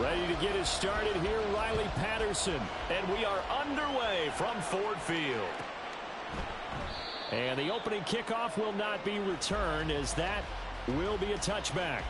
Ready to get us started here, Riley Patterson. And we are underway from Ford Field. And the opening kickoff will not be returned, as that will be a touchback.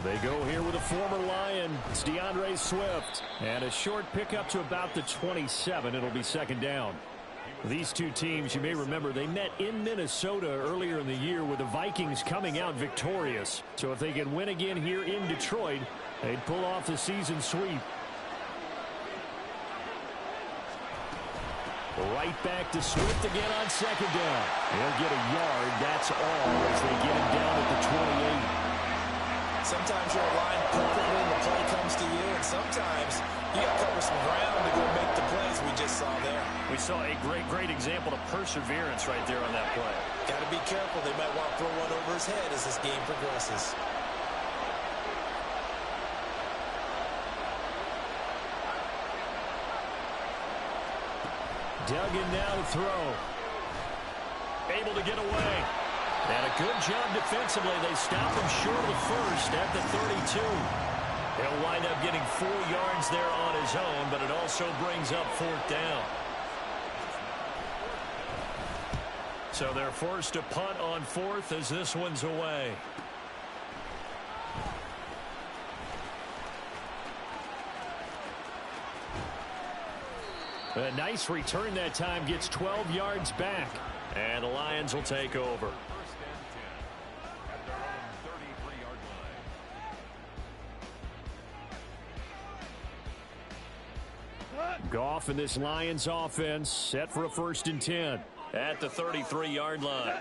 They go here with a former Lion. It's DeAndre Swift. And a short pickup to about the 27. It'll be second down. These two teams, you may remember, they met in Minnesota earlier in the year with the Vikings coming out victorious. So if they can win again here in Detroit, they'd pull off the season sweep. Right back to Swift again on second down. He'll get a yard. That's all as they get him down at the 28. Sometimes you're aligned perfectly and the play comes to you, and sometimes you got to cover some ground to go make the plays we just saw there. We saw a great example of perseverance right there on that play. Got to be careful. They might want to throw one over his head as this game progresses. Duggan now to throw. Able to get away. And a good job defensively. They stop him short of the first at the 32. He'll wind up getting 4 yards there on his own, but it also brings up fourth down. So they're forced to punt on fourth as this one's away. A nice return that time, gets 12 yards back. And the Lions will take over. Goff and this Lions offense set for a 1st and 10 at the 33-yard line.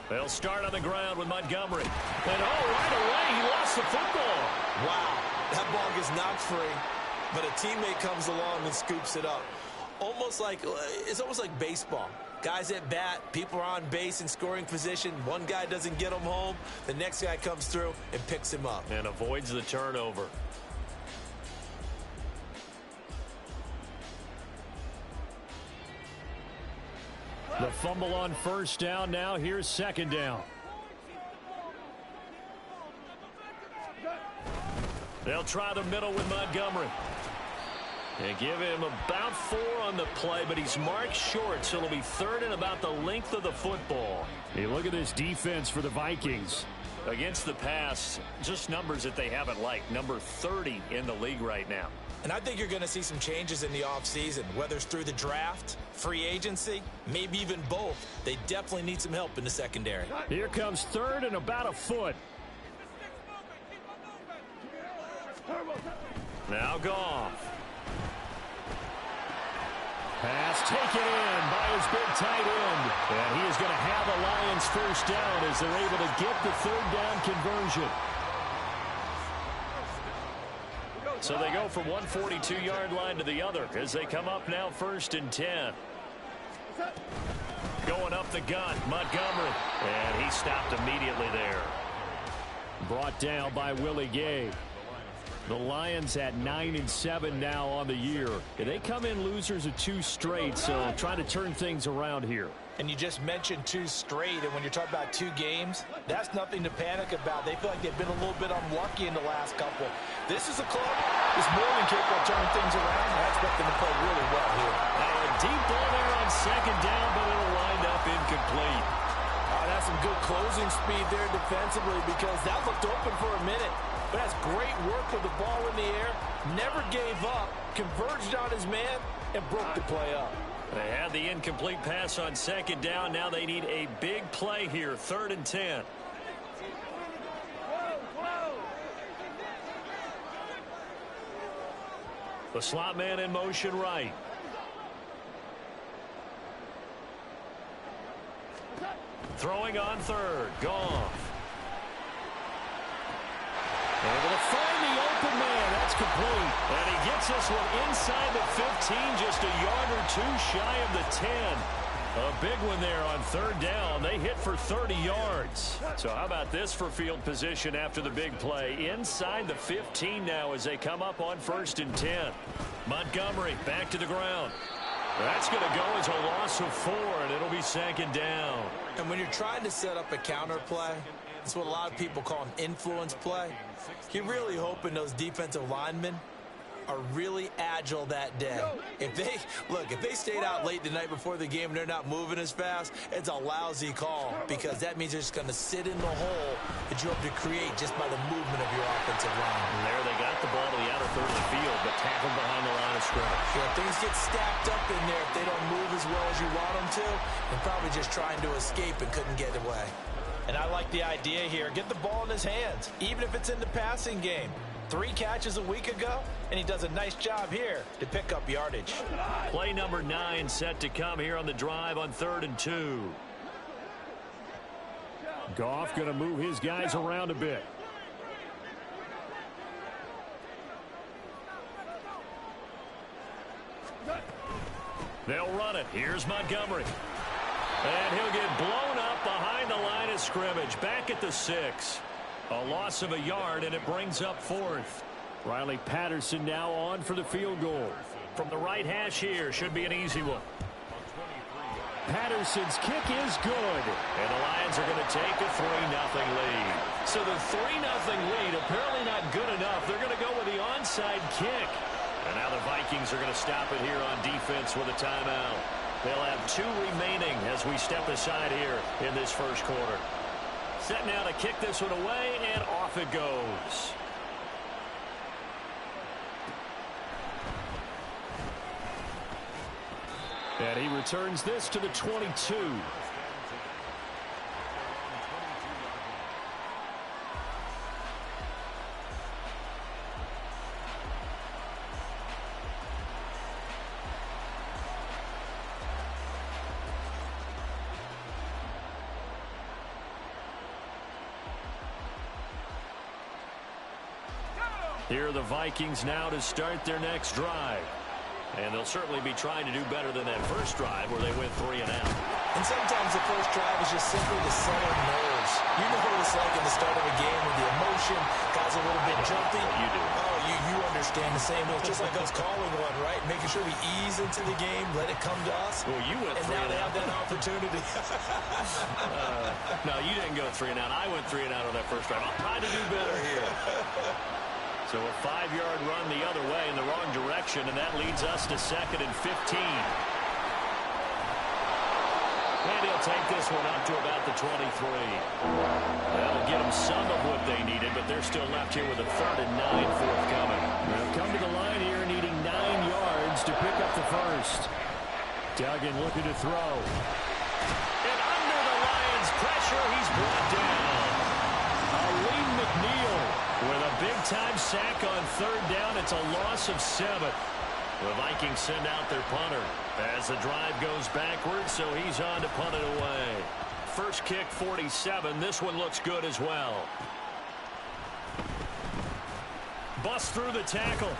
They'll start on the ground with Montgomery. And right away he lost the football. Wow, that ball gets knocked free, but a teammate comes along and scoops it up. It's almost like baseball. Guys at bat, people are on base in scoring position. One guy doesn't get him home. The next guy comes through and picks him up. And avoids the turnover. The fumble on first down. Now here's second down. They'll try the middle with Montgomery. They give him about 4 on the play, but he's marked short, so it'll be 3rd and about the length of the football. Hey, look at this defense for the Vikings. Against the pass, just numbers that they haven't liked. Number 30 in the league right now. And I think you're going to see some changes in the offseason, whether it's through the draft, free agency, maybe even both. They definitely need some help in the secondary. Here comes 3rd and about a foot. Now Goff. Pass taken in by his big tight end. And he is going to have a Lions first down as they're able to get the 3rd down conversion. So they go from one 42-yard line to the other as they come up now 1st and 10. Going up the gun, Montgomery. And he stopped immediately there. Brought down by Willie Gay. The Lions at 9-7 now on the year. They come in losers of 2 straight, so trying to turn things around here. And you just mentioned 2 straight, and when you're talking about 2 games, that's nothing to panic about. They feel like they've been a little bit unlucky in the last couple. This is a club that's more than capable of turning things around. I expect them to play really well here. A deep ball there on second down, but it'll wind up incomplete. That's some good closing speed there defensively, because that looked open for a minute. But that's great work with the ball in the air. Never gave up, converged on his man, and broke the play up. They had the incomplete pass on second down. Now they need a big play here, 3rd and 10. The slot man in motion right. Throwing on 3rd. Goff. Able to find the open man. That's That's complete. And he gets this one inside the 15, just a yard or two shy of the 10. A big one there on third down. They hit for 30 yards. So how about this for field position after the big play? Inside the 15 now as they come up on 1st and 10. Montgomery back to the ground. That's going to go as a loss of 4, and it'll be 2nd down. And when you're trying to set up a counter play, it's what a lot of people call an influence play. You're really hoping those defensive linemen are really agile that day. If they stayed out late the night before the game and they're not moving as fast, it's a lousy call because that means they're just going to sit in the hole that you hope to create just by the movement of your offensive line. And there they got the ball to the outer third of the field, but tackled behind the line of scrimmage. Yeah, things get stacked up in there if they don't move as well as you want them to. They're probably just trying to escape and couldn't get away. And I like the idea here. Get the ball in his hands, even if it's in the passing game. 3 catches a week ago, and he does a nice job here to pick up yardage. Play number 9 set to come here on the drive on 3rd and 2. Goff going to move his guys around a bit. They'll run it. Here's Montgomery. And he'll get blown up behind the line of scrimmage. Back at the 6. A loss of a yard, and it brings up 4th. Riley Patterson now on for the field goal. From the right hash here, should be an easy one. Patterson's kick is good. And the Lions are going to take a 3-0 lead. So the 3-0 lead apparently not good enough. They're going to go with the onside kick. And now the Vikings are going to stop it here on defense with a timeout. They'll have 2 remaining as we step aside here in this first quarter. Set now to kick this one away, and off it goes. And he returns this to the 22. Here are the Vikings now to start their next drive. And they'll certainly be trying to do better than that first drive where they went 3 and out. And sometimes the first drive is just simply to settle nerves. You know what it's like at the start of a game with the emotion, guys a little bit jumpy. You do. Oh, you understand the same way. It's just like us calling one, right? Making sure we ease into the game, let it come to us. Well, you went 3 and out. And now they have that opportunity. No, you didn't go 3 and out. I went 3 and out on that first drive. I'll try to do better here. So a 5-yard run the other way in the wrong direction, and that leads us to 2nd and 15. And he'll take this one up to about the 23. That'll get them some of what they needed, but they're still left here with a 3rd and 9 forthcoming. They'll come to the line here needing 9 yards to pick up the first. Duggan looking to throw. And under the Lions' pressure, he's brought down. Aleem McNeil with a big-time sack on 3rd down. It's a loss of 7. The Vikings send out their punter as the drive goes backwards, so he's on to punt it away. First kick, 47. This one looks good as well. Bust through the tackle.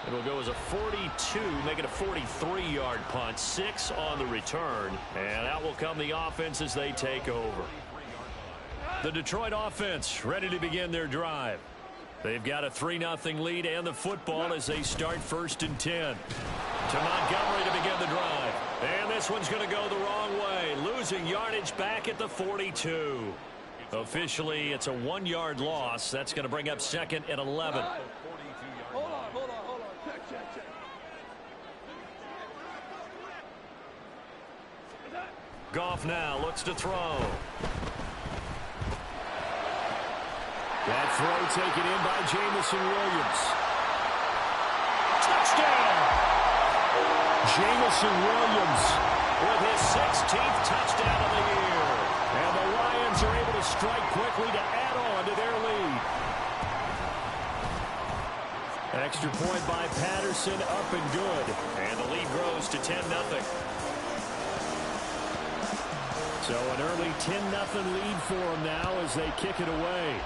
It'll go as a 42, make it a 43-yard punt. 6 on the return, and out will come the offense as they take over. The Detroit offense ready to begin their drive. They've got a 3-0 lead and the football as they start 1st and 10. To Montgomery to begin the drive. And this one's going to go the wrong way. Losing yardage back at the 42. Officially, it's a 1-yard loss. That's going to bring up 2nd and 11. Hold on. Check. Goff now looks to throw. That throw taken in by Jamison Williams. Touchdown! Jamison Williams with his 16th touchdown of the year. And the Lions are able to strike quickly to add on to their lead. Extra point by Patterson, up and good. And the lead grows to 10-0. So an early 10-0 lead for them now as they kick it away.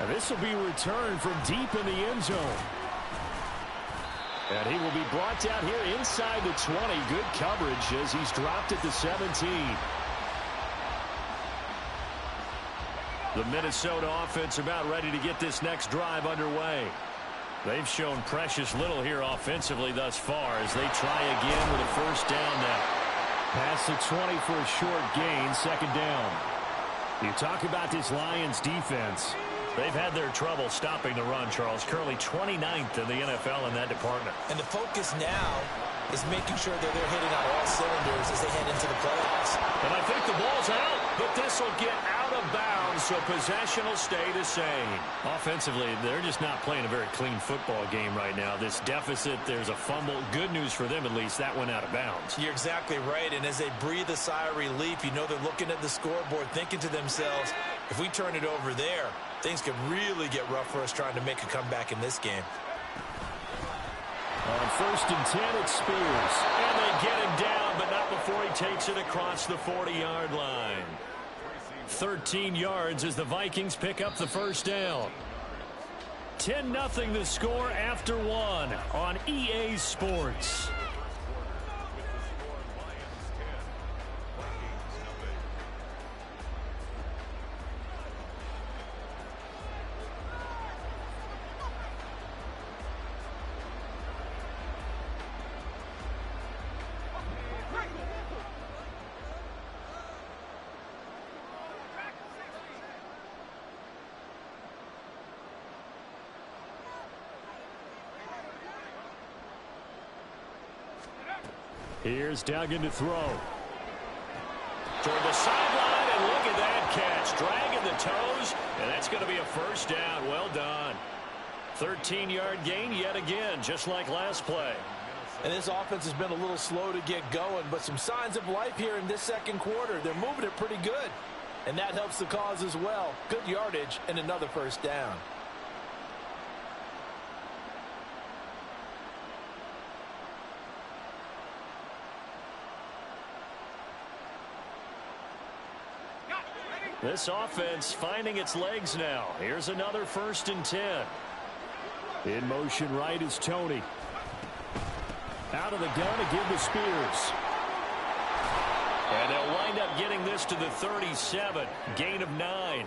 And this will be returned from deep in the end zone. And he will be brought down here inside the 20. Good coverage as he's dropped at the 17. The Minnesota offense about ready to get this next drive underway. They've shown precious little here offensively thus far as they try again with a first down now. Past the 20 for a short gain, second down. You talk about this Lions defense. They've had their trouble stopping the run, Charles. Currently 29th in the NFL in that department. And the focus now is making sure that they're hitting on all cylinders as they head into the playoffs. And I think the ball's out, but this will get out of bounds, so possession will stay the same. Offensively, they're just not playing a very clean football game right now. This deficit, there's a fumble. Good news for them, at least. That went out of bounds. You're exactly right, and as they breathe a sigh of relief, you know they're looking at the scoreboard, thinking to themselves, if we turn it over there, things could really get rough for us trying to make a comeback in this game. On first and 10, it's Spears. And they get him down, but not before he takes it across the 40-yard line. 13 yards as the Vikings pick up the first down. 10-0 the score after one on EA Sports. Here's Duggan to throw. Toward the sideline, and look at that catch. Dragging the toes, and that's going to be a first down. Well done. 13-yard gain yet again, just like last play. And this offense has been a little slow to get going, but some signs of life here in this second quarter. They're moving it pretty good, and that helps the cause as well. Good yardage and another first down. This offense finding its legs now. Here's another first and 10. In motion right is Tony. Out of the gun to give to Spears. And they'll wind up getting this to the 37. Gain of 9.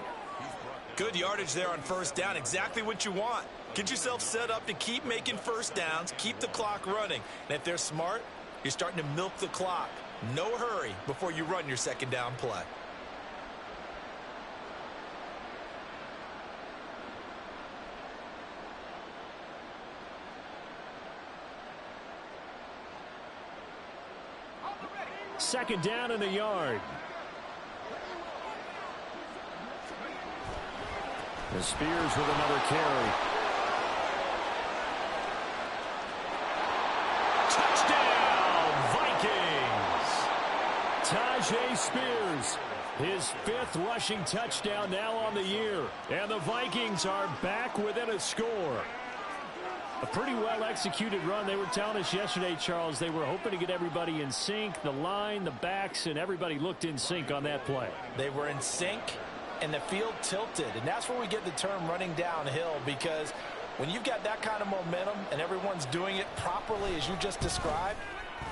Good yardage there on first down. Exactly what you want. Get yourself set up to keep making first downs. Keep the clock running. And if they're smart, you're starting to milk the clock. No hurry before you run your second down play. Second down in the yard. The Spears with another carry. Touchdown, Vikings! Tajay Spears, his 5th rushing touchdown now on the year. And the Vikings are back within a score. A pretty well-executed run. They were telling us yesterday, Charles, they were hoping to get everybody in sync. The line, the backs, and everybody looked in sync on that play. They were in sync, and the field tilted. And that's where we get the term running downhill, because when you've got that kind of momentum and everyone's doing it properly as you just described,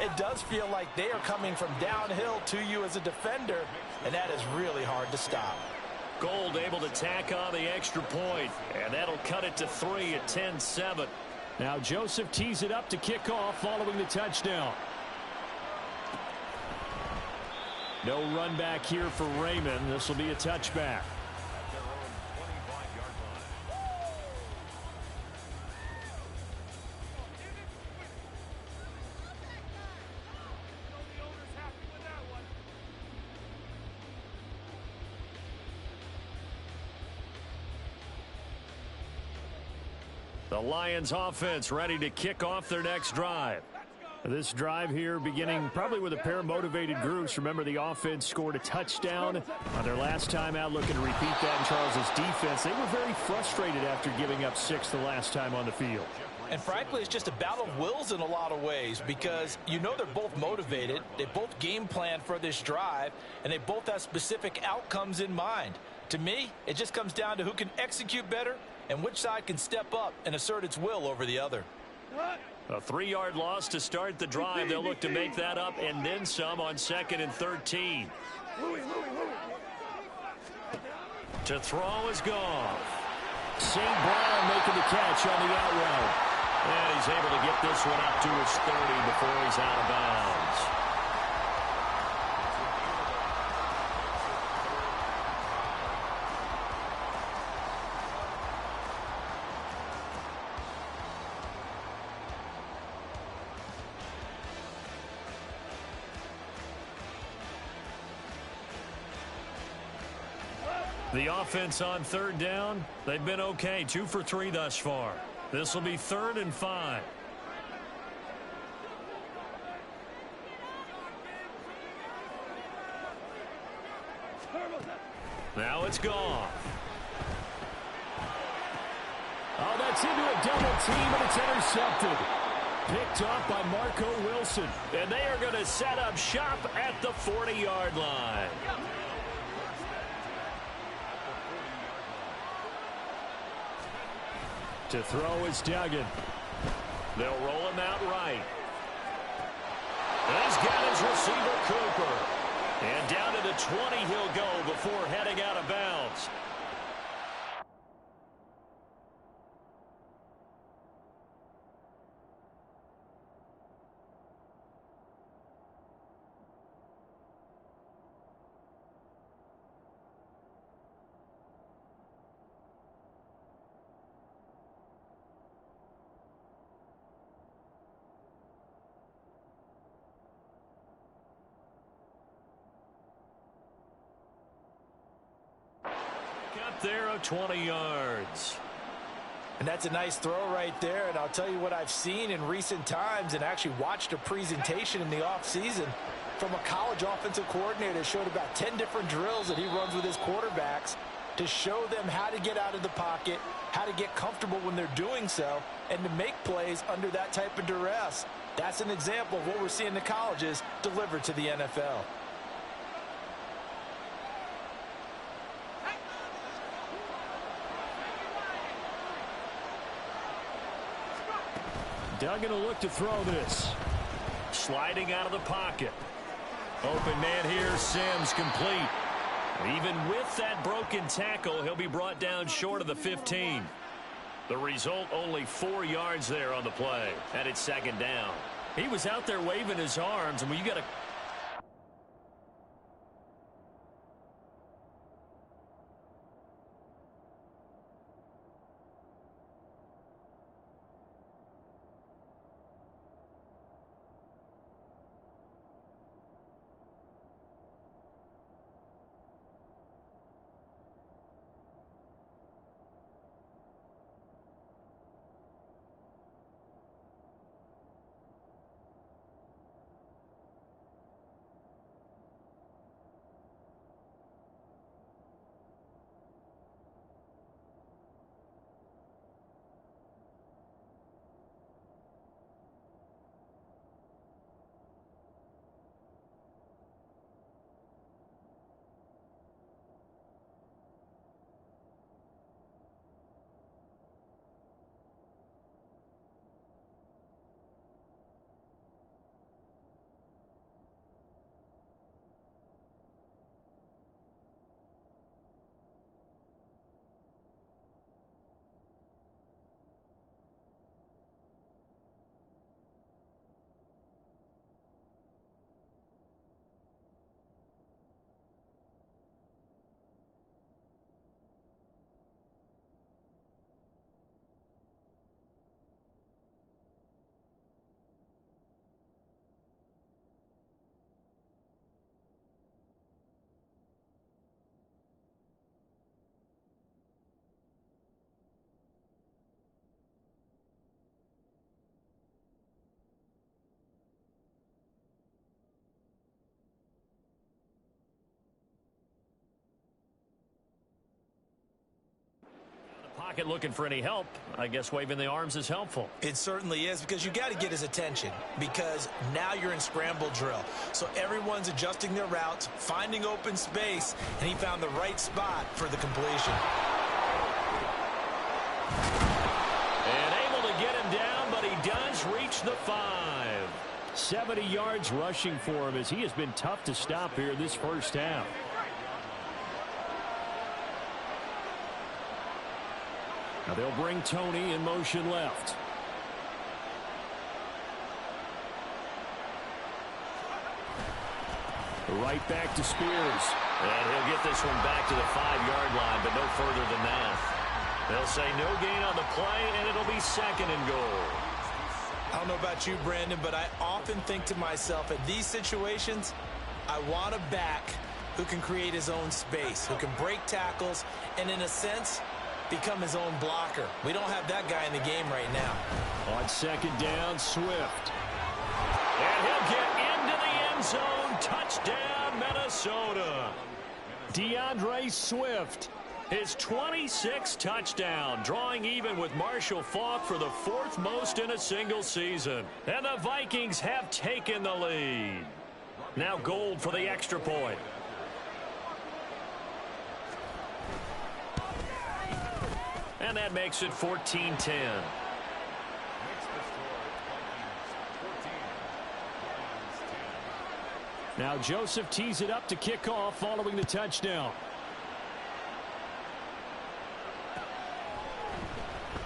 it does feel like they are coming from downhill to you as a defender, and that is really hard to stop. Gold able to tack on the extra point, and that'll cut it to 3 at 10-7. Now Joseph tees it up to kick off following the touchdown. No run back here for Raymond. This will be a touchback. The Lions offense ready to kick off their next drive. This drive here beginning probably with a pair of motivated groups. Remember, the offense scored a touchdown on their last time out, looking to repeat that in Charles's defense. They were very frustrated after giving up 6 the last time on the field. And frankly, it's just a battle of wills in a lot of ways, because you know they're both motivated. They both game plan for this drive, and they both have specific outcomes in mind. To me, it just comes down to who can execute better and which side can step up and assert its will over the other. A 3-yard loss to start the drive. They'll look to make that up and then some on 2nd and 13. To throw is Goff. St. Brown making the catch on the out route. And he's able to get this one up to his 30 before he's out of bounds. The offense on 3rd down, they've been okay. 2 for 3 thus far. This will be 3rd and 5. Now it's Goff. Oh, that's into a double team, and it's intercepted. Picked off by Marco Wilson. And they are going to set up shop at the 40-yard line. To throw is Duggan. They'll roll him out right. He's got his receiver, Cooper. And down to the 20 he'll go before heading out of bounds. Up there of 20 yards. And that's a nice throw right there. And I'll tell you what I've seen in recent times and actually watched a presentation in the offseason from a college offensive coordinator that showed about 10 different drills that he runs with his quarterbacks to show them how to get out of the pocket, how to get comfortable when they're doing so, and to make plays under that type of duress. That's an example of what we're seeing in the colleges delivered to the NFL. Duggan will look to throw this. Sliding out of the pocket. Open man here, Sims complete. Even with that broken tackle, he'll be brought down short of the 15. The result, only 4 yards there on the play. And it's 2nd down. He was out there waving his arms, and when you got a pocket looking for any help. I guess waving the arms is helpful. It certainly is, because you got to get his attention, because now you're in scramble drill. So everyone's adjusting their routes, finding open space, and he found the right spot for the completion. And able to get him down, but he does reach the 5. 70 yards rushing for him, as he has been tough to stop here this first half. Now they'll bring Tony in motion left. Right back to Spears. And he'll get this one back to the 5-yard line, but no further than that. They'll say no gain on the play, and it'll be 2nd and goal. I don't know about you, Brandon, but I often think to myself, in these situations, I want a back who can create his own space, who can break tackles, and in a sense, become his own blocker. We don't have that guy in the game right now. On 2nd down, Swift. And he'll get into the end zone. Touchdown, Minnesota. DeAndre Swift, his 26th touchdown, drawing even with Marshall Faulk for the 4th most in a single season. And the Vikings have taken the lead. Now Gold for the extra point. And that makes it 14-10. Now Joseph tees it up to kick off following the touchdown.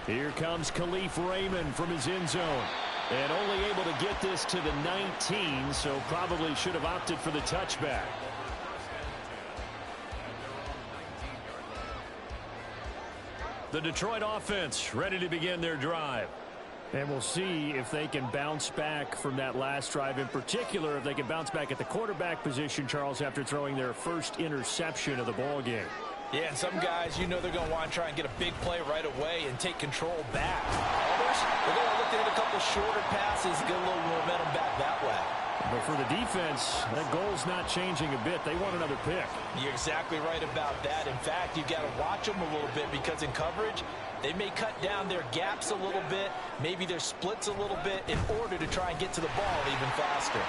Here comes Khalif Raymond from his end zone. And only able to get this to the 19, so probably should have opted for the touchback. The Detroit offense ready to begin their drive. And we'll see if they can bounce back from that last drive. In particular, if they can bounce back at the quarterback position, Charles, after throwing their first interception of the ball game. Yeah, and some guys, you know they're going to want to try and get a big play right away and take control back. Others, they're going to look to hit a couple shorter passes, get a little momentum back that way. But for the defense, that goal's not changing a bit. They want another pick. You're exactly right about that. In fact, you've got to watch them a little bit, because in coverage, they may cut down their gaps a little bit, maybe their splits a little bit, in order to try and get to the ball even faster.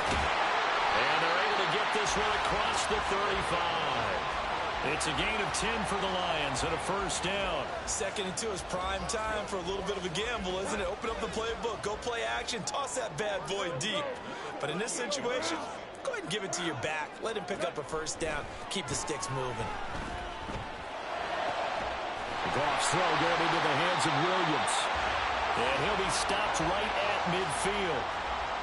And they're able to get this one across the 35. It's a gain of 10 for the Lions and a first down. 2nd and 2 is prime time for a little bit of a gamble, isn't it? Open up the playbook, go play action, toss that bad boy deep. But in this situation, go ahead and give it to your back. Let him pick up a first down. Keep the sticks moving. Goff's throw going into the hands of Williams. And he'll be stopped right at midfield.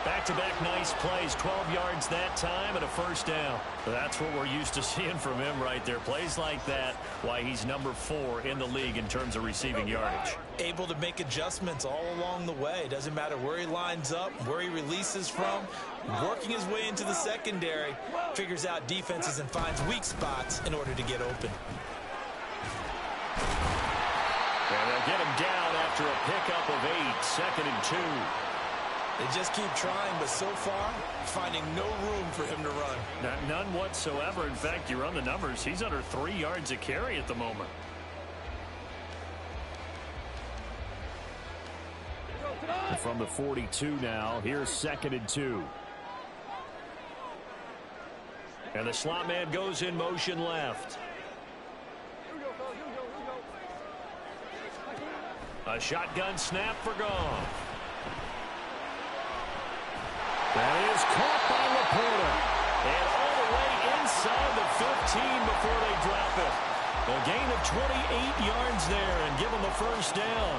Back-to-back nice plays, 12 yards that time and a first down. That's what we're used to seeing from him right there. Plays like that, why he's number 4 in the league in terms of receiving yardage. Able to make adjustments all along the way. Doesn't matter where he lines up, where he releases from. Working his way into the secondary, figures out defenses and finds weak spots in order to get open. And they'll get him down after a pickup of 8, 2nd and 2. They just keep trying, but so far, finding no room for him to run. None whatsoever. In fact, you run the numbers, he's under 3 yards a carry at the moment. And from the 42 now, here's 2nd and 2. And the slot man goes in motion left. A shotgun snap for Goff. That is caught by Laporta. And all the way inside the 15 before they drop it. A gain of 28 yards there and give them the first down.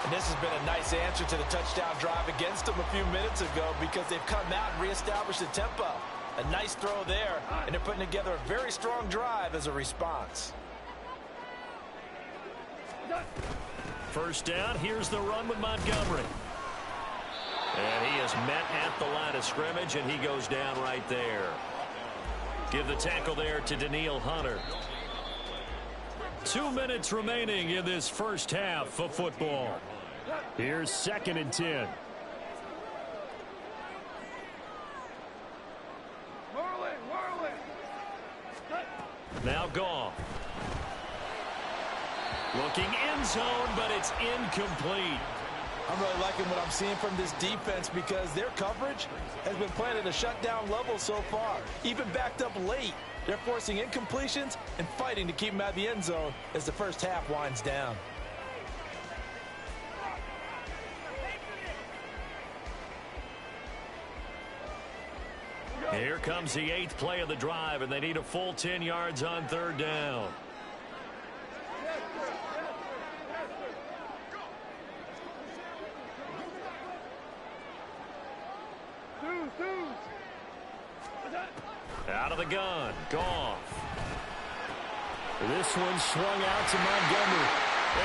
And this has been a nice answer to the touchdown drive against them a few minutes ago, because they've come out and reestablished the tempo. A nice throw there, and they're putting together a very strong drive as a response. First down, here's the run with Montgomery. And he is met at the line of scrimmage, and he goes down right there. Give the tackle there to Daniil Hunter. 2 minutes remaining in this first half of football. Here's 2nd and 10. Now Goff. Looking end zone, but it's incomplete. I'm really liking what I'm seeing from this defense because their coverage has been playing at a shutdown level so far. Even backed up late, they're forcing incompletions and fighting to keep them out of the end zone as the first half winds down. Here comes the 8th play of the drive, and they need a full 10 yards on 3rd down. Out of the gun, Goff. This one swung out to Montgomery.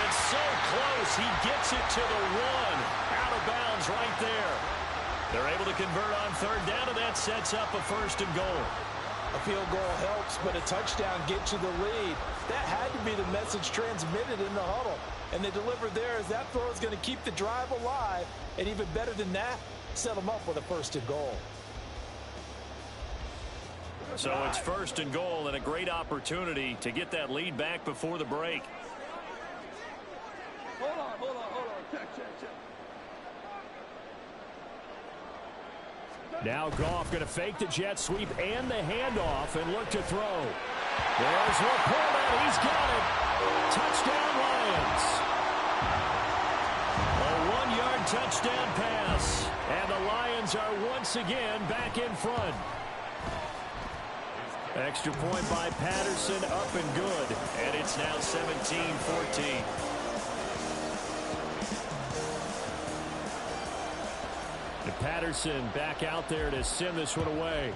It's so close, he gets it to the 1. Out of bounds right there. They're able to convert on 3rd down, and that sets up a 1st and goal. A field goal helps, but a touchdown gets you the lead. That had to be the message transmitted in the huddle. And they delivered there as that throw is going to keep the drive alive. And even better than that, set them up with a 1st and goal. So it's 1st and goal and a great opportunity to get that lead back before the break. Hold on. Check. Now Goff going to fake the jet sweep and the handoff and look to throw. There's Laporta. He's got it. Touchdown Lions. A 1-yard touchdown pass. And the Lions are once again back in front. Extra point by Patterson, up and good. And it's now 17-14. Patterson back out there to send this one away.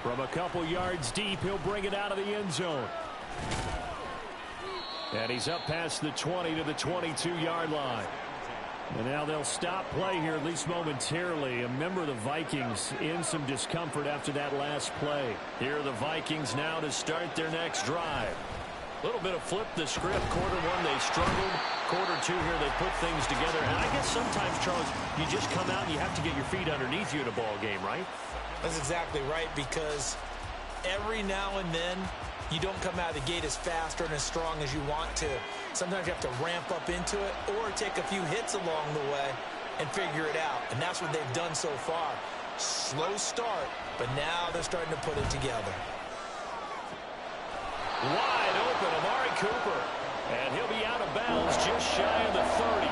From a couple yards deep, he'll bring it out of the end zone. And he's up past the 20 to the 22-yard line. And now they'll stop play here, at least momentarily. A member of the Vikings in some discomfort after that last play. Here are the Vikings now to start their next drive. A little bit of flip the script. Quarter 1, they struggled. Quarter 2 here, they put things together. And I guess sometimes, Charles, you just come out and you have to get your feet underneath you in a ball game, right? That's exactly right, because every now and then you don't come out of the gate as fast or as strong as you want to. Sometimes you have to ramp up into it or take a few hits along the way and figure it out. And that's what they've done so far. Slow start, but now they're starting to put it together. Wide open, Amari Cooper. And he'll be out of bounds just shy of the 30.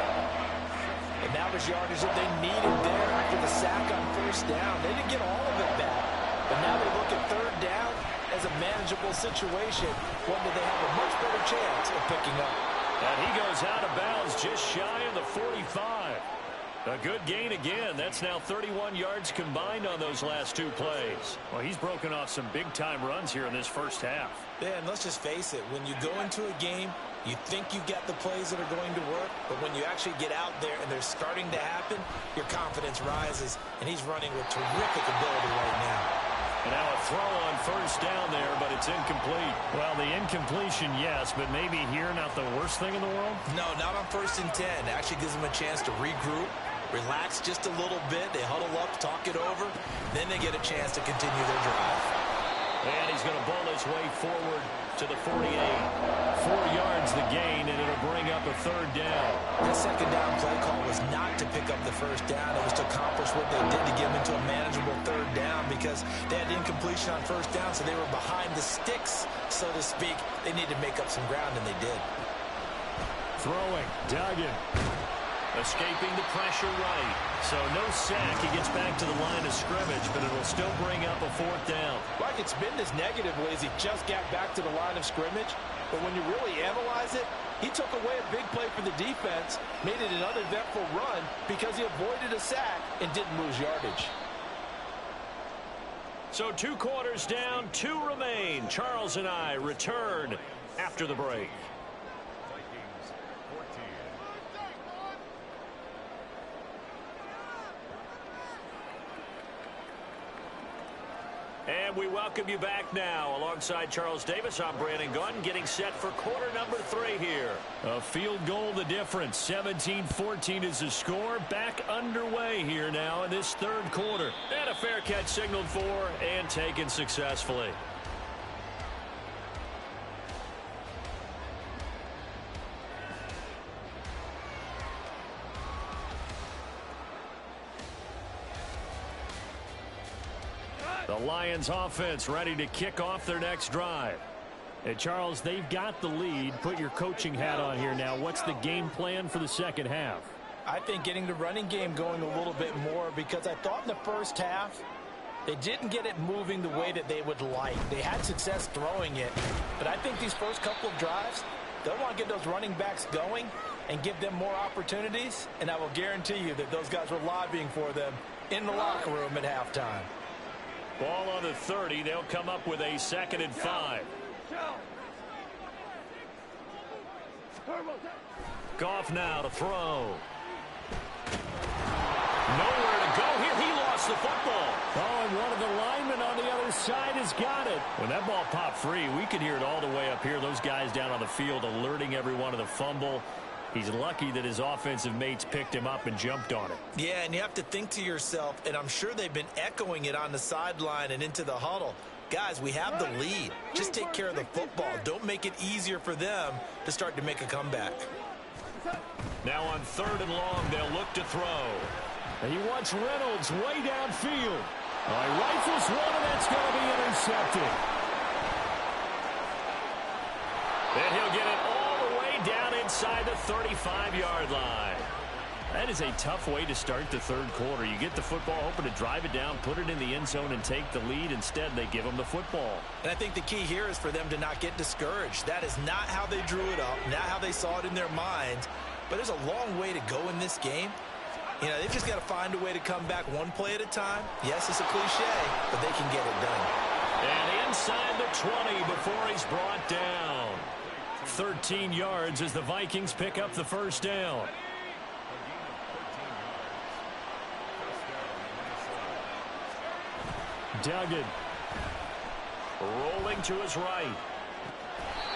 And that was yardage that they needed there after the sack on 1st down. They didn't get all of it back. But now they look at 3rd down as a manageable situation, one that they have a much better chance of picking up. And he goes out of bounds just shy of the 45. A good gain again. That's now 31 yards combined on those last 2 plays. Well, he's broken off some big-time runs here in this first half. Yeah, and let's just face it. When you go into a game, you think you get the plays that are going to work, but when you actually get out there and they're starting to happen, your confidence rises, and he's running with terrific ability right now. And now a throw on 1st down there, but it's incomplete. Well, the incompletion, yes, but maybe here not the worst thing in the world? No, not on 1st and 10. It actually gives them a chance to regroup, relax just a little bit. They huddle up, talk it over. Then they get a chance to continue their drive. And he's going to bowl his way forward to the 48. 4 yards the gain, and it'll bring up a 3rd down. That 2nd down play call was not to pick up the 1st down. It was to accomplish what they did to get them into a manageable 3rd down because they had incompletion on 1st down, so they were behind the sticks, so to speak. They needed to make up some ground, and they did. Throwing, Duggan. Escaping the pressure right. So no sack. He gets back to the line of scrimmage, but it'll still bring up a 4th down. Like it's been this negatively as he just got back to the line of scrimmage. But when you really analyze it, he took away a big play for the defense, made it an uneventful run because he avoided a sack and didn't lose yardage. So 2 quarters down, 2 remain. Charles and I return after the break. And we welcome you back now. Alongside Charles Davis, I'm Brandon Gunn, getting set for quarter number 3 here. A field goal the difference. 17-14 is the score. Back underway here now in this 3rd quarter. And a fair catch signaled for and taken successfully. The Lions offense ready to kick off their next drive. And Charles, they've got the lead. Put your coaching hat on here now. What's the game plan for the second half? I think getting the running game going a little bit more, because I thought in the first half they didn't get it moving the way that they would like. They had success throwing it, but I think these first couple of drives, they'll want to get those running backs going and give them more opportunities, and I will guarantee you that those guys were lobbying for them in the locker room at halftime. Ball on the 30. They'll come up with a 2nd and 5. Goff now to throw. Nowhere to go here. He lost the football. Oh, and one of the linemen on the other side has got it. When that ball popped free, we could hear it all the way up here. Those guys down on the field alerting everyone of the fumble. He's lucky that his offensive mates picked him up and jumped on it. Yeah, and you have to think to yourself, and I'm sure they've been echoing it on the sideline and into the huddle. Guys, we have the lead. Just take care of the football. Don't make it easier for them to start to make a comeback. Now on 3rd and long, they'll look to throw. And he wants Reynolds way downfield. He rifles one, and that's going to be intercepted. And he'll get it all the way down inside the 35-yard line. That is a tough way to start the third quarter. You get the football, hoping to drive it down, put it in the end zone, and take the lead. Instead, they give them the football. And I think the key here is for them to not get discouraged. That is not how they drew it up, not how they saw it in their minds. But there's a long way to go in this game. You know, they've just got to find a way to come back one play at a time. Yes, it's a cliche, but they can get it done. And inside the 20 before he's brought down. 13 yards as the Vikings pick up the first down. Duggan. Rolling to his right.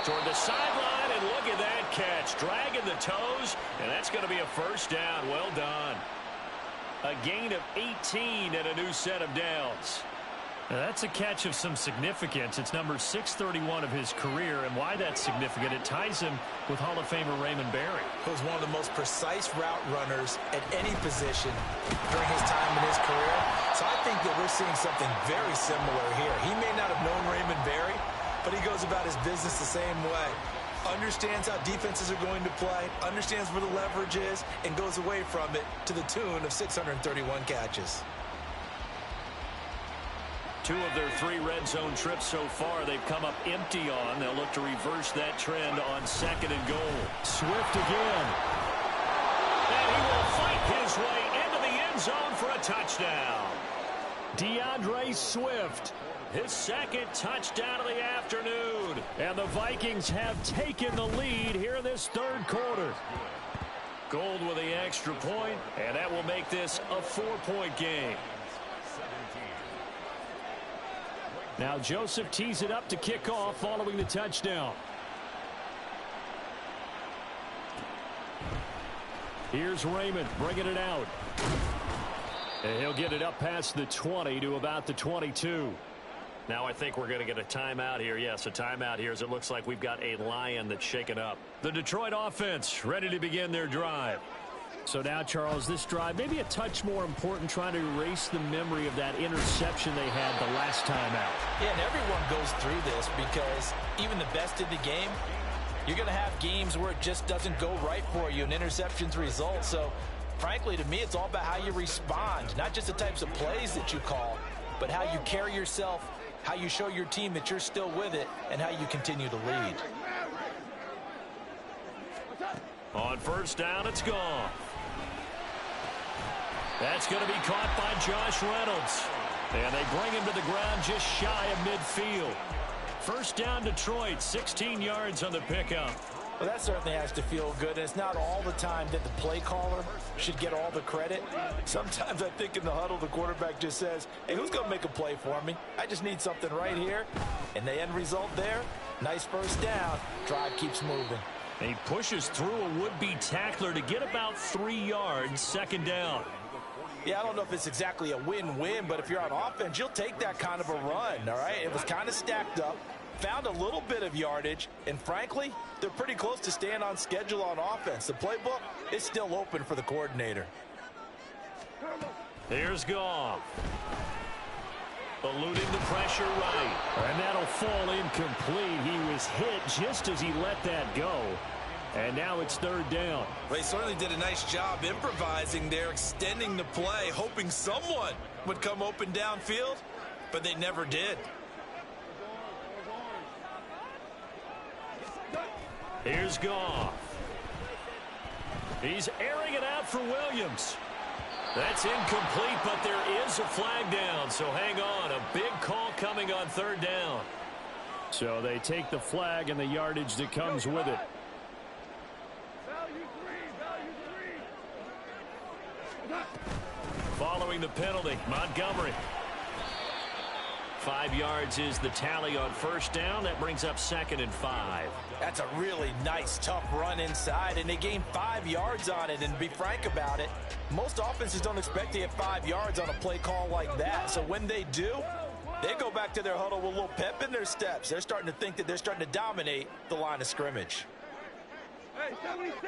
Toward the sideline, and look at that catch. Dragging the toes, and that's going to be a first down. Well done. A gain of 18 and a new set of downs. Now that's a catch of some significance. It's number 631 of his career, and why that's significant, it ties him with Hall of Famer Raymond Berry. He was one of the most precise route runners at any position during his time in his career. So I think that we're seeing something very similar here. He may not have known Raymond Berry, but he goes about his business the same way. Understands how defenses are going to play, understands where the leverage is, and goes away from it to the tune of 631 catches. 2 of their 3 red zone trips so far they've come up empty on. They'll look to reverse that trend on 2nd and goal. Swift again. And he will fight his way into the end zone for a touchdown. DeAndre Swift. His 2nd touchdown of the afternoon. And the Vikings have taken the lead here in this third quarter. Gold with the extra point, and that will make this a 4-point game. Now Joseph tees it up to kick off following the touchdown. Here's Raymond bringing it out. And he'll get it up past the 20 to about the 22. Now I think we're going to get a timeout here. Yes, a timeout here as it looks like we've got a Lion that's shaken up. The Detroit offense ready to begin their drive. So now, Charles, this drive maybe a touch more important, trying to erase the memory of that interception they had the last time out. Yeah, and everyone goes through this because even the best in the game, you're going to have games where it just doesn't go right for you and interceptions result. So, frankly, to me, it's all about how you respond, not just the types of plays that you call, but how you carry yourself, how you show your team that you're still with it, and how you continue to lead. On first down, it's gone. That's going to be caught by Josh Reynolds. And they bring him to the ground just shy of midfield. First down, Detroit, 16 yards on the pickup. Well, that certainly has to feel good. And it's not all the time that the play caller should get all the credit. Sometimes I think in the huddle, the quarterback just says, hey, who's going to make a play for me? I just need something right here. And the end result there, nice first down. Drive keeps moving. And he pushes through a would-be tackler to get about 3 yards, second down. Yeah, I don't know if it's exactly a win-win, but if you're on offense, you'll take that kind of a run, all right? It was kind of stacked up, found a little bit of yardage, and frankly, they're pretty close to staying on schedule on offense. The playbook is still open for the coordinator. Here's Goff. eluding the pressure right. And that'll fall incomplete. He was hit just as he let that go. And now it's third down. Well, he certainly did a nice job improvising there, extending the play, hoping someone would come open downfield, but they never did. Here's Goff. He's airing it out for Williams. That's incomplete, but there is a flag down, so hang on. A big call coming on third down. So they take the flag and the yardage that comes with it. Following the penalty, Montgomery. 5 yards is the tally on first down. That brings up 2nd and 5. That's a really nice, tough run inside, and they gained 5 yards on it. And to be frank about it, most offenses don't expect to get 5 yards on a play call like that. So when they do, they go back to their huddle with a little pep in their steps. They're starting to think that they're starting to dominate the line of scrimmage. Hey, 76!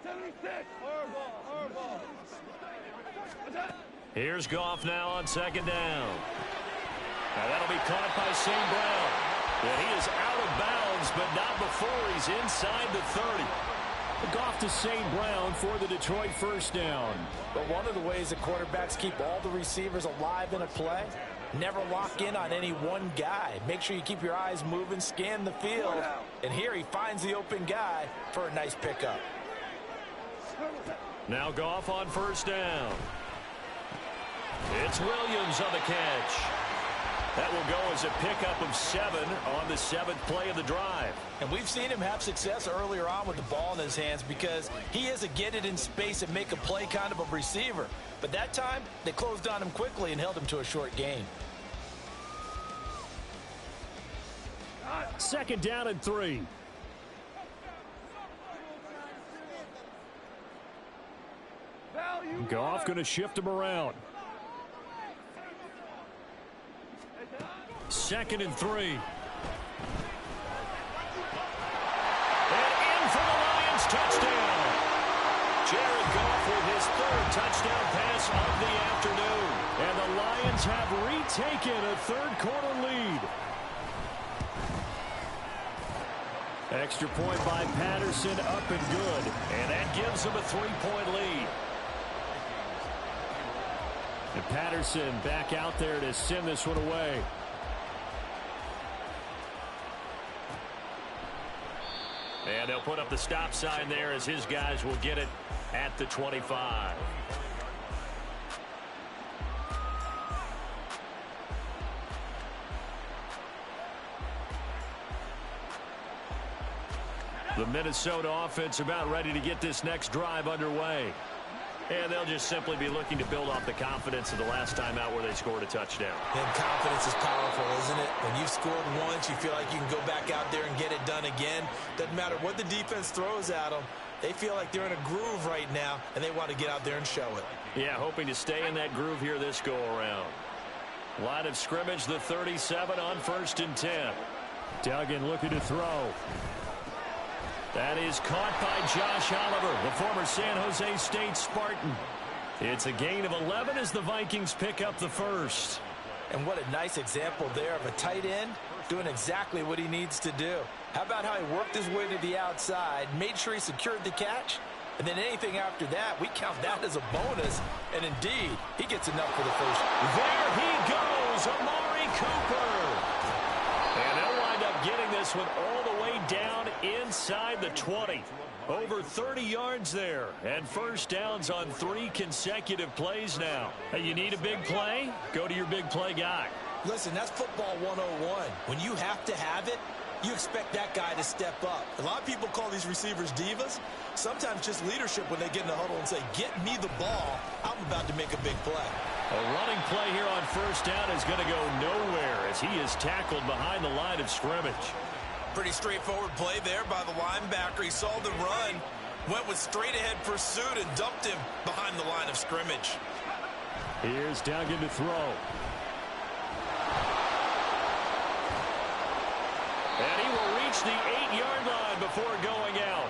76! Horrible! Here's Goff now on 2nd down. Now that'll be caught by St. Brown. And he is out of bounds, but not before he's inside the 30. Goff to St. Brown for the Detroit first down. But one of the ways that quarterbacks keep all the receivers alive in a play, never lock in on any one guy. Make sure you keep your eyes moving, scan the field. And here he finds the open guy for a nice pickup. Now Goff on first down. It's Williams on the catch. That will go as a pickup of 7 on the 7th play of the drive. And we've seen him have success earlier on with the ball in his hands because he is a get it in space and make a play kind of a receiver. But that time, they closed on him quickly and held him to a short gain. 2nd down and 3. Goff going to shift him around. 2nd and 3. And in for the Lions touchdown. Jared Goff with his 3rd touchdown pass of the afternoon. And the Lions have retaken a 3rd quarter lead. Extra point by Patterson, up and good. And that gives them a 3-point lead. And Patterson back out there to send this one away. And they'll put up the stop sign there as his guys will get it at the 25. The Minnesota offense about ready to get this next drive underway. And they'll just simply be looking to build off the confidence of the last time out where they scored a touchdown. And confidence is powerful, isn't it? When you've scored once, you feel like you can go back out there and get it done again. Doesn't matter what the defense throws at them. They feel like they're in a groove right now, and they want to get out there and show it. Yeah, hoping to stay in that groove here this go-around. Line of scrimmage, the 37 on 1st and 10. Duggan looking to throw. That is caught by Josh Oliver, the former San Jose State Spartan. It's a gain of 11 as the Vikings pick up the 1st. And what a nice example there of a tight end doing exactly what he needs to do. How about how he worked his way to the outside, made sure he secured the catch, and then anything after that, we count that as a bonus. And indeed, he gets enough for the first. There he goes, Amari Cooper. And they'll wind up getting this one all the way down inside the 20. Over 30 yards there. And first downs on 3 consecutive plays now. Hey, you need a big play? Go to your big play guy. Listen, that's football 101. When you have to have it, you expect that guy to step up. A lot of people call these receivers divas. Sometimes just leadership when they get in the huddle and say, get me the ball. I'm about to make a big play. A running play here on first down is going to go nowhere as he is tackled behind the line of scrimmage. Pretty straightforward play there by the linebacker. He saw the run, went with straight-ahead pursuit, and dumped him behind the line of scrimmage. Here's Duggan to throw. And he will reach the 8-yard line before going out.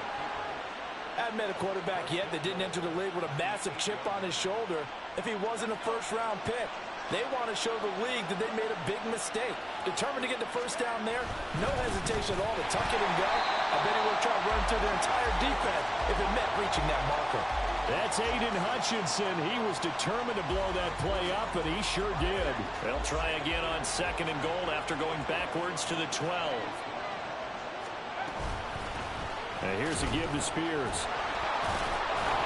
I haven't met a quarterback yet that didn't enter the league with a massive chip on his shoulder if he wasn't a first-round pick. They want to show the league that they made a big mistake. Determined to get the first down there, no hesitation at all to tuck it and go. I bet he will try to run through their entire defense if it meant reaching that marker. That's Aiden Hutchinson. He was determined to blow that play up, and he sure did. They'll try again on 2nd and goal after going backwards to the 12. And here's a give to Spears.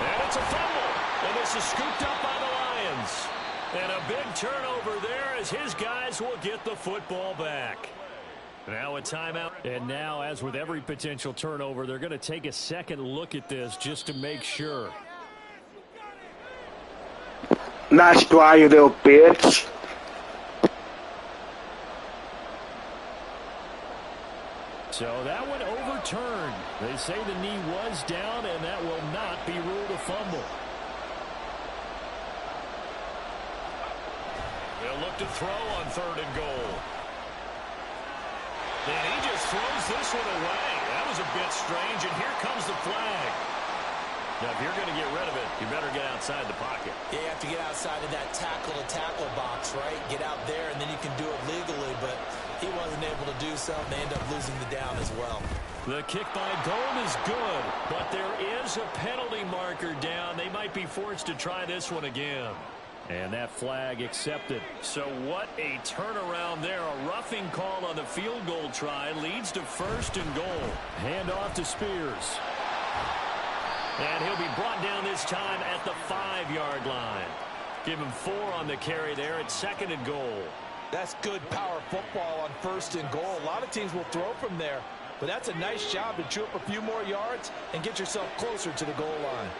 And it's a fumble. And this is scooped up by the Lions. And a big turnover there as his guys will get the football back. Now a timeout. And now, as with every potential turnover, they're going to take a second look at this just to make sure. Nice try, you little bitch. So that one overturned. They say the knee was down, and that will not be ruled a fumble. They'll look to throw on 3rd and goal. And he just throws this one away. That was a bit strange, and here comes the flag. Now, if you're going to get rid of it, you better get outside the pocket. Yeah, you have to get outside of that tackle-to-tackle box, right? Get out there, and then you can do it legally, but he wasn't able to do so, and they end up losing the down as well. The kick by Gold is good, but there is a penalty marker down. They might be forced to try this one again. And that flag accepted. So what a turnaround there. A roughing call on the field goal try leads to 1st and goal. Hand off to Spears. And he'll be brought down this time at the 5-yard line. Give him 4 on the carry there at 2nd and goal. That's good power football on 1st and goal. A lot of teams will throw from there, but that's a nice job to chew up a few more yards and get yourself closer to the goal line.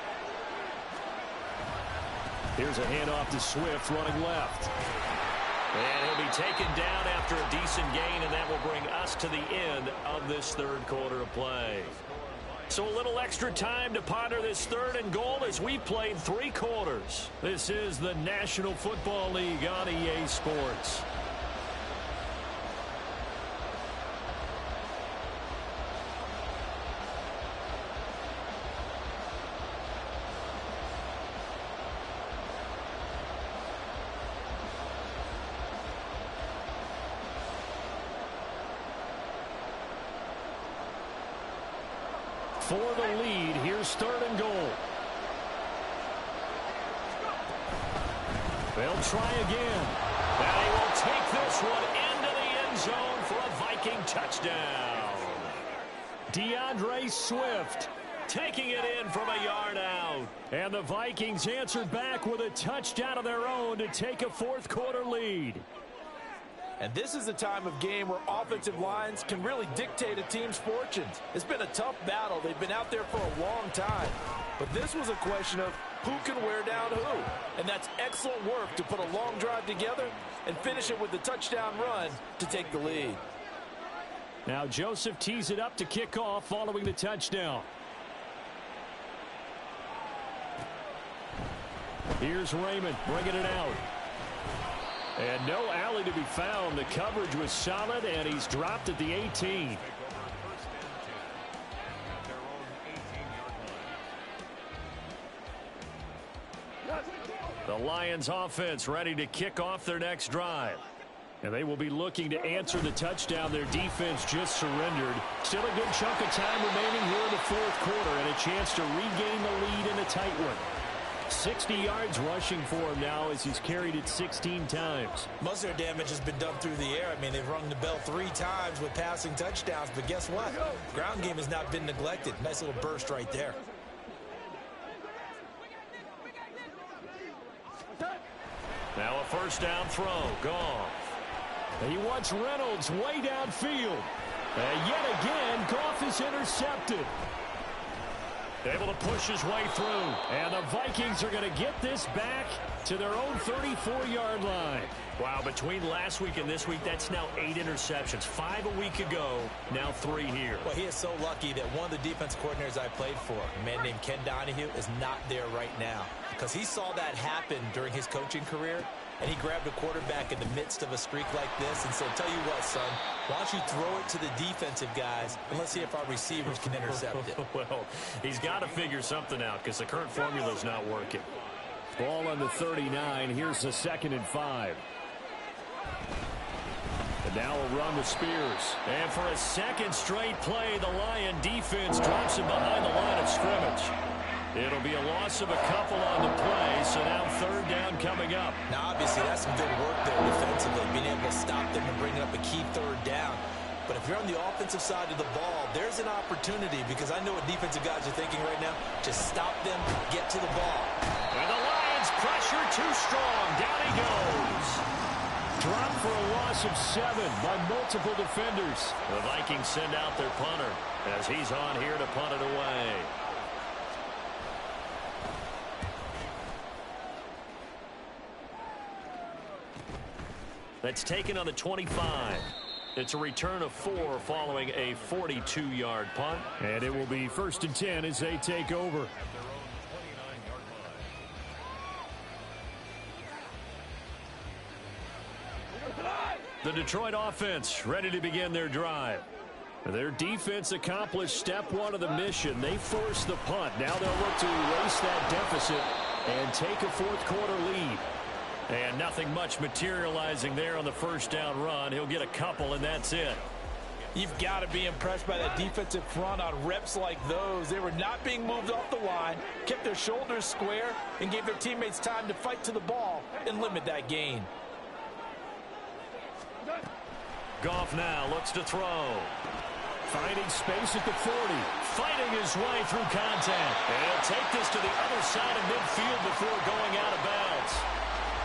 Here's a handoff to Swift running left. And he'll be taken down after a decent gain, and that will bring us to the end of this 3rd quarter of play. So a little extra time to ponder this 3rd and goal as we played 3 quarters. This is the National Football League on EA Sports. For the lead, here's 3rd and goal. They'll try again. And he will take this one into the end zone for a Viking touchdown. DeAndre Swift taking it in from a yard out. And the Vikings answer back with a touchdown of their own to take a 4th quarter lead. And this is a time of game where offensive lines can really dictate a team's fortunes. It's been a tough battle. They've been out there for a long time. But this was a question of who can wear down who. And that's excellent work to put a long drive together and finish it with the touchdown run to take the lead. Now Joseph tees it up to kick off following the touchdown. Here's Raymond bringing it out. And no alley to be found. The coverage was solid, and he's dropped at the 18. The Lions offense ready to kick off their next drive. And they will be looking to answer the touchdown their defense just surrendered. Still a good chunk of time remaining here in the 4th quarter, and a chance to regain the lead in a tight one. 60 yards rushing for him now as he's carried it 16 times. Most of their damage has been done through the air. I mean, they've rung the bell 3 times with passing touchdowns, but guess what? Ground game has not been neglected. Nice little burst right there. Now a 1st down throw. Goff. He wants Reynolds way downfield. And yet again, Goff is intercepted. Able to push his way through. And the Vikings are going to get this back to their own 34-yard line. Wow, between last week and this week, that's now 8 interceptions. 5 a week ago, now 3 here. Well, he is so lucky that one of the defense coordinators I played for, a man named Ken Donahue, is not there right now. Because he saw that happen during his coaching career, and he grabbed a quarterback in the midst of a streak like this and said, tell you what, son, why don't you throw it to the defensive guys, and let's see if our receivers can intercept it. Well, he's got to figure something out because the current formula is not working. Ball on the 39. Here's the 2nd and 5. And now a run with Spears. And for a second straight play, the Lion defense drops him behind the line of scrimmage. It'll be a loss of a couple on the play, so now 3rd down coming up. Now, obviously, that's some good work there defensively, being able to stop them and bring up a key 3rd down. But if you're on the offensive side of the ball, there's an opportunity, because I know what defensive guys are thinking right now. Just stop them, get to the ball. And the Lions pressure too strong. Down he goes. Dropped for a loss of 7 by multiple defenders. The Vikings send out their punter as he's on here to punt it away. That's taken on the 25. It's a return of 4 following a 42-yard punt. And it will be 1st and 10 as they take over. The Detroit offense ready to begin their drive. Their defense accomplished step 1 of the mission. They forced the punt. Now they'll look to erase that deficit and take a 4th quarter lead. And nothing much materializing there on the 1st down run. He'll get a couple, and that's it. You've got to be impressed by that defensive front on reps like those. They were not being moved off the line, kept their shoulders square, and gave their teammates time to fight to the ball and limit that gain. Goff now looks to throw. Finding space at the 40. Fighting his way through contact. And he'll take this to the other side of midfield before going out of bounds.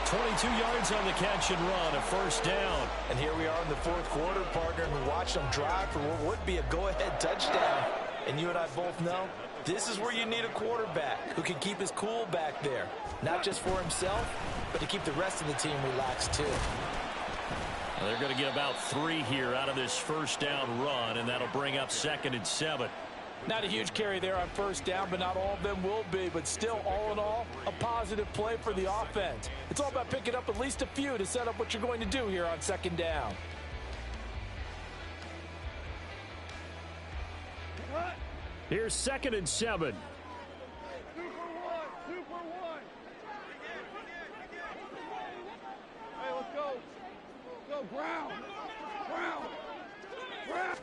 22 yards on the catch and run, a 1st down. And here we are in the 4th quarter, partner, and watch them drive for what would be a go-ahead touchdown. And you and I both know this is where you need a quarterback who can keep his cool back there. Not just for himself, but to keep the rest of the team relaxed too. Well, they're going to get about 3 here out of this 1st down run, and that'll bring up 2nd and 7. Not a huge carry there on 1st down, but not all of them will be. But still, all in all, a positive play for the offense. It's all about picking up at least a few to set up what you're going to do here on 2nd down. Here's 2nd and 7. 2 for 1. 2 for 1. Hey, let's go. Go, ground. Ground. Ground.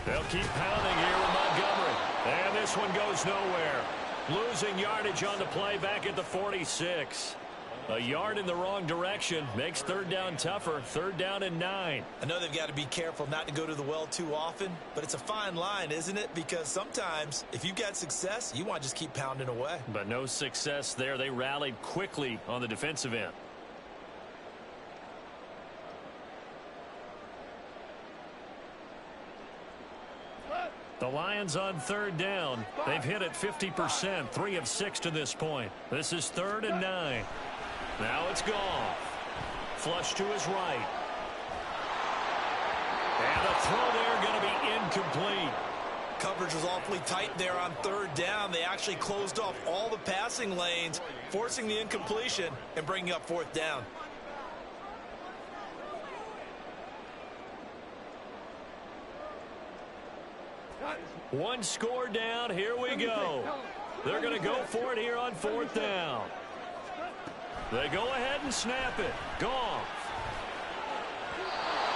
They'll keep pounding here with Montgomery. And this one goes nowhere. Losing yardage on the play back at the 46. A yard in the wrong direction makes 3rd down tougher. 3rd down and 9. I know they've got to be careful not to go to the well too often, but it's a fine line, isn't it? Because sometimes, if you've got success, you want to just keep pounding away. But no success there. They rallied quickly on the defensive end. The Lions on 3rd down. They've hit it 50%, 3 of 6 to this point. This is 3rd and 9. Now it's Goff. Flush to his right. And a throw there going to be incomplete. Coverage was awfully tight there on 3rd down. They actually closed off all the passing lanes, forcing the incompletion and bringing up 4th down. One score down. Here we go. They're going to go for it here on 4th down. They go ahead and snap it. Goff.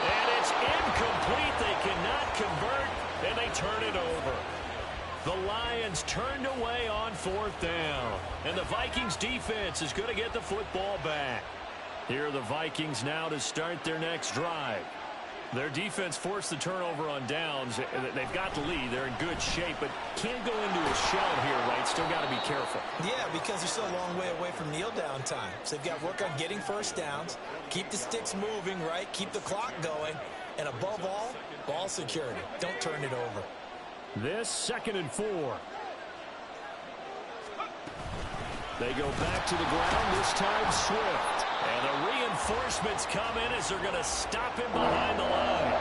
And it's incomplete. They cannot convert, and they turn it over. The Lions turned away on 4th down. And the Vikings defense is going to get the football back. Here are the Vikings now to start their next drive. Their defense forced the turnover on downs. They've got the lead. They're in good shape, but can't go into a shell here, right? Still got to be careful. Yeah, because they're still a long way away from kneel down time. So they've got to work on getting 1st downs, keep the sticks moving, right? Keep the clock going, and above all, ball security. Don't turn it over. This 2nd and 4. They go back to the ground, this time Swift. And the reinforcements come in as they're going to stop him behind the line.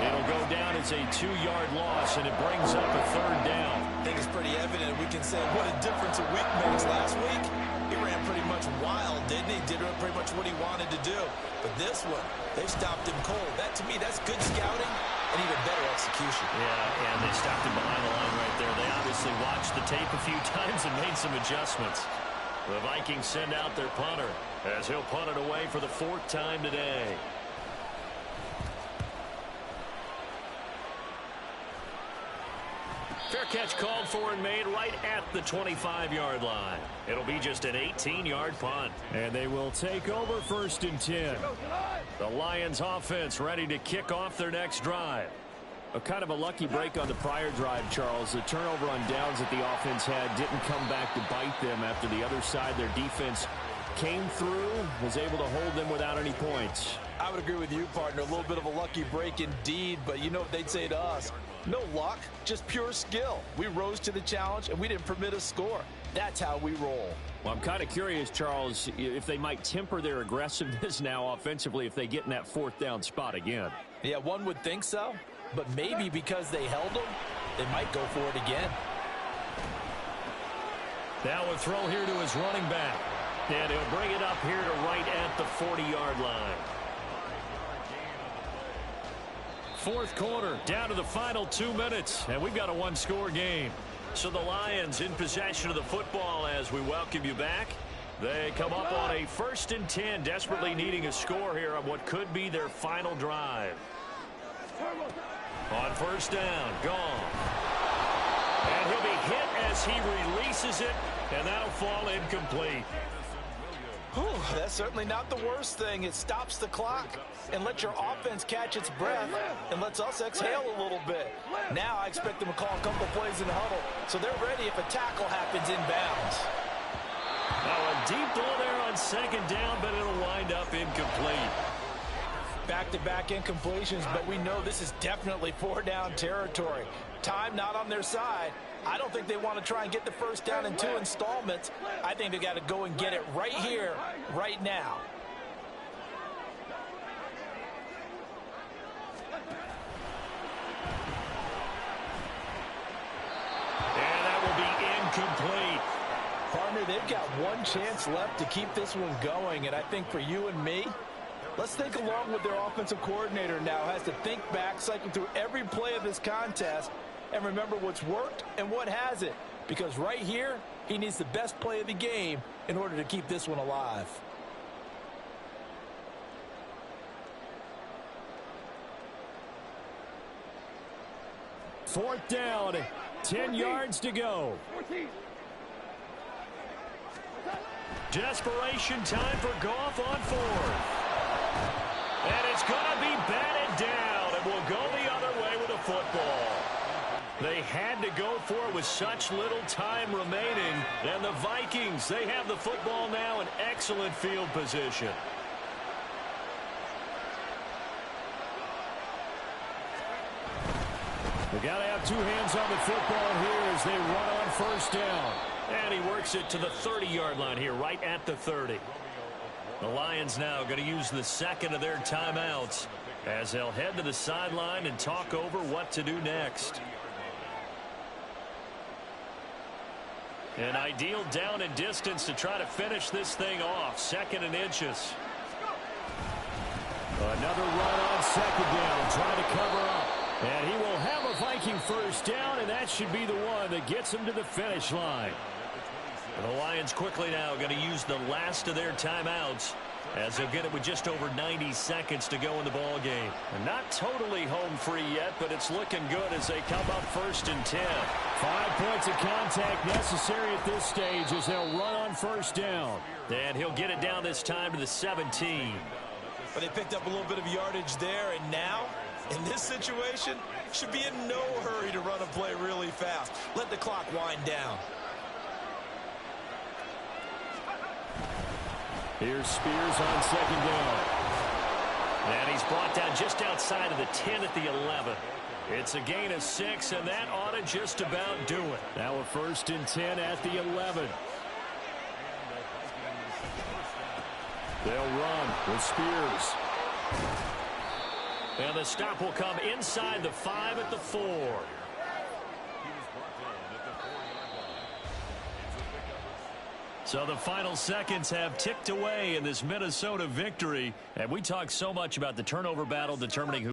It'll go down as a 2-yard loss, and it brings up a 3rd down. I think it's pretty evident. We can say what a difference a week makes. Last week, he ran pretty much much wild, didn't he? Did pretty much what he wanted to do. But this one, they stopped him cold. That, to me, that's good scouting and even better execution. Yeah, and they stopped him behind the line right there. They obviously watched the tape a few times and made some adjustments. The Vikings send out their punter as he'll punt it away for the 4th time today. Fair catch called for and made right at the 25-yard line. It'll be just an 18-yard punt. And they will take over 1st and 10. The Lions offense ready to kick off their next drive. A kind of a lucky break on the prior drive, Charles. The turnover on downs that the offense had didn't come back to bite them after the other side. Their defense came through, was able to hold them without any points. I would agree with you, partner. A little bit of a lucky break indeed, but you know what they'd say to us? No luck, just pure skill. We rose to the challenge, and we didn't permit a score. That's how we roll. Well, I'm kind of curious, Charles, if they might temper their aggressiveness now offensively if they get in that 4th down spot again. Yeah, one would think so, but maybe because they held them, they might go for it again. Now a throw here to his running back. And he'll bring it up here to right at the 40-yard line. 4th quarter, down to the final 2 minutes, and we've got a 1-score game. So the Lions in possession of the football as we welcome you back. They come up on a 1st and 10, desperately needing a score here on what could be their final drive. On 1st down, gone. And he'll be hit as he releases it, and that'll fall incomplete. Whew, that's certainly not the worst thing. It stops the clock and lets your offense catch its breath and lets us exhale a little bit. Now I expect them to call a couple plays in the huddle so they're ready if a tackle happens inbounds. Now a deep ball there on 2nd down, but it'll wind up incomplete. Back-to-back incompletions, but we know this is definitely 4-down territory. Time not on their side. I don't think they want to try and get the 1st down in 2 installments. I think they got to go and get it right here, right now. And that will be incomplete. Partner, they've got one chance left to keep this one going, and I think for you and me, let's think along with their offensive coordinator now. Has to think back, cycle through every play of this contest, and remember what's worked and what hasn't. Because right here, he needs the best play of the game in order to keep this one alive. Fourth down, 10 yards to go. Desperation time for Goff on 4th. And it's going to be batted down, and will go the other way with the football. They had to go for it with such little time remaining. And the Vikings, they have the football now in excellent field position. They got to have 2 hands on the football here as they run on 1st down. And he works it to the 30-yard line here, right at the 30. The Lions now going to use the 2nd of their timeouts as they'll head to the sideline and talk over what to do next. An ideal down and distance to try to finish this thing off. 2nd and inches. Another run on 2nd down, trying to cover up. And he will have a Viking 1st down, and that should be the one that gets him to the finish line. And the Lions quickly now going to use the last of their timeouts as they'll get it with just over 90 seconds to go in the ball game. And not totally home free yet, but it's looking good as they come up 1st and 10. 5 points of contact necessary at this stage as they'll run on 1st down. And he'll get it down this time to the 17. But they picked up a little bit of yardage there, and now, in this situation, should be in no hurry to run a play really fast. Let the clock wind down. Here's Spears on 2nd down. And he's brought down just outside of the 10 at the 11. It's a gain of 6, and that ought to just about do it. Now a 1st and 10 at the 11. They'll run with Spears. And the stop will come inside the 5 at the 4. So the final seconds have ticked away in this Minnesota victory. And we talk so much about the turnover battle determining who